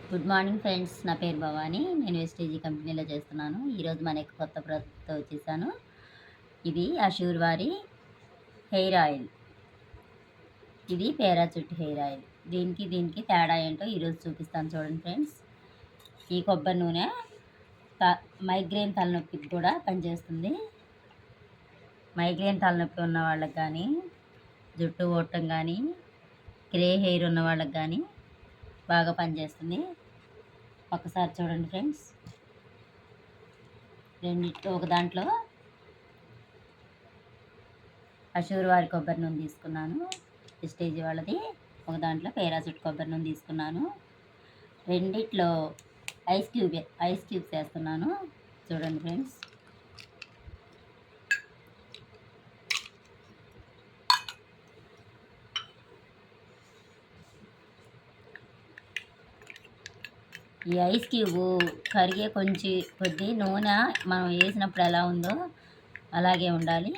Good morning friends. నా పేరు భవాని. నేను వెస్టేజీ కంపెనీలో చేస్తున్నాను. ఈరోజు మనకి కొత్త ప్రోడక్ట్తో వచ్చేసాను. ఇది అషూర్ వారి హెయిర్ ఆయిల్. ఇది పారాచూట్ హెయిర్ ఆయిల్. దీనికి తేడా ఏంటో ఈరోజు చూపిస్తాను చూడండి ఫ్రెండ్స్. ఈ కొబ్బరి నూనె మైగ్రేన్ తలనొప్పికి కూడా పనిచేస్తుంది. మైగ్రేన్ తలనొప్పి ఉన్న వాళ్ళకి కానీ, జుట్టు ఓడటం కానీ, గ్రే హెయిర్ ఉన్న వాళ్ళకి కానీ బాగా పనిచేస్తుంది. ఒకసారి చూడండి ఫ్రెండ్స్. రెండిట్లో ఒక దాంట్లో అషూర్ వారి కొబ్బరి నూనె తీసుకున్నాను, వెస్టేజీ వాళ్ళది. ఒక దాంట్లో పారాచూట్ కొబ్బరి నూనె తీసుకున్నాను. రెండిట్లో ఐస్ క్యూబ్స్ వేస్తున్నాను చూడండి ఫ్రెండ్స్. ఈ ఐస్ క్యూబ్ కరిగే కొద్ది నూనె మనం వేసినప్పుడు ఎలా ఉందో అలాగే ఉండాలి.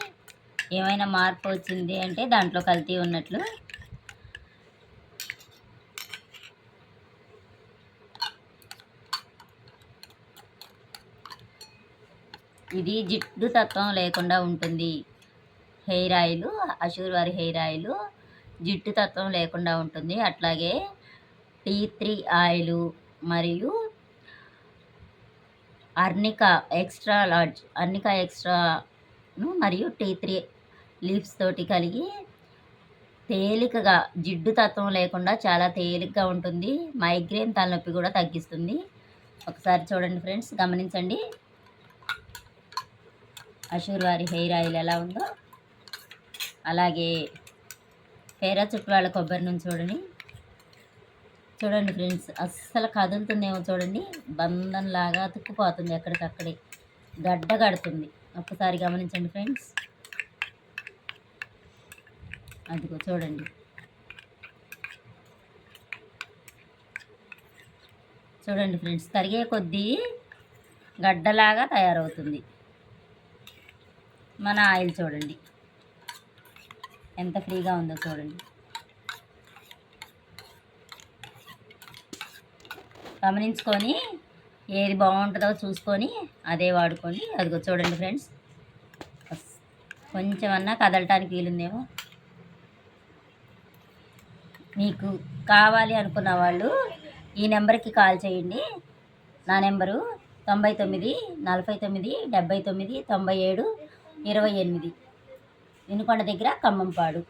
ఏమైనా మార్పు వచ్చింది అంటే దాంట్లో కల్తీ ఉన్నట్లు. ఇది జిడ్డు తత్వం లేకుండా ఉంటుంది. హెయిర్ ఆయిల్, అషూర్ వారి హెయిర్ ఆయిల్ జిడ్డు తత్వం లేకుండా ఉంటుంది. అట్లాగే టీ3 ఆయిల్ మరియు అర్నికా ఎక్స్ట్రాను మరియు టీ3 లీవ్స్ తోటి కలిగి తేలికగా, జిడ్డు తత్వం లేకుండా చాలా తేలికగా ఉంటుంది. మైగ్రేన్ తలనొప్పి కూడా తగ్గిస్తుంది. ఒకసారి చూడండి ఫ్రెండ్స్, గమనించండి అషూర్ వారి హెయిర్ ఆయిల్ ఎలా ఉందో. అలాగే పారాచూట్ వాళ్ళ కొబ్బరి నూనె చూడండి ఫ్రెండ్స్. అస్సలు కదులుతుందేమో చూడండి, బంధంలాగా అతుక్కుపోతుంది, ఎక్కడికక్కడే గడ్డ కడుతుంది. ఒక్కసారి గమనించండి ఫ్రెండ్స్. అదిగో చూడండి. చూడండి ఫ్రెండ్స్, కరిగే కొద్దీ గడ్డలాగా తయారవుతుంది. మన ఆయిల్ చూడండి ఎంత ఫ్రీగా ఉందో చూడండి. గమనించుకొని ఏది బాగుంటుందో చూసుకొని అదే వాడుకోండి. అదిగో చూడండి ఫ్రెండ్స్, కొంచెమన్నా కదలటానికి వీలుందేమో. మీకు కావాలి అనుకున్న వాళ్ళు ఈ నెంబర్కి కాల్ చేయండి. నా నెంబరు 99 49 79 97 28, వినుకొండ దగ్గర, ఖమ్మంపాడు.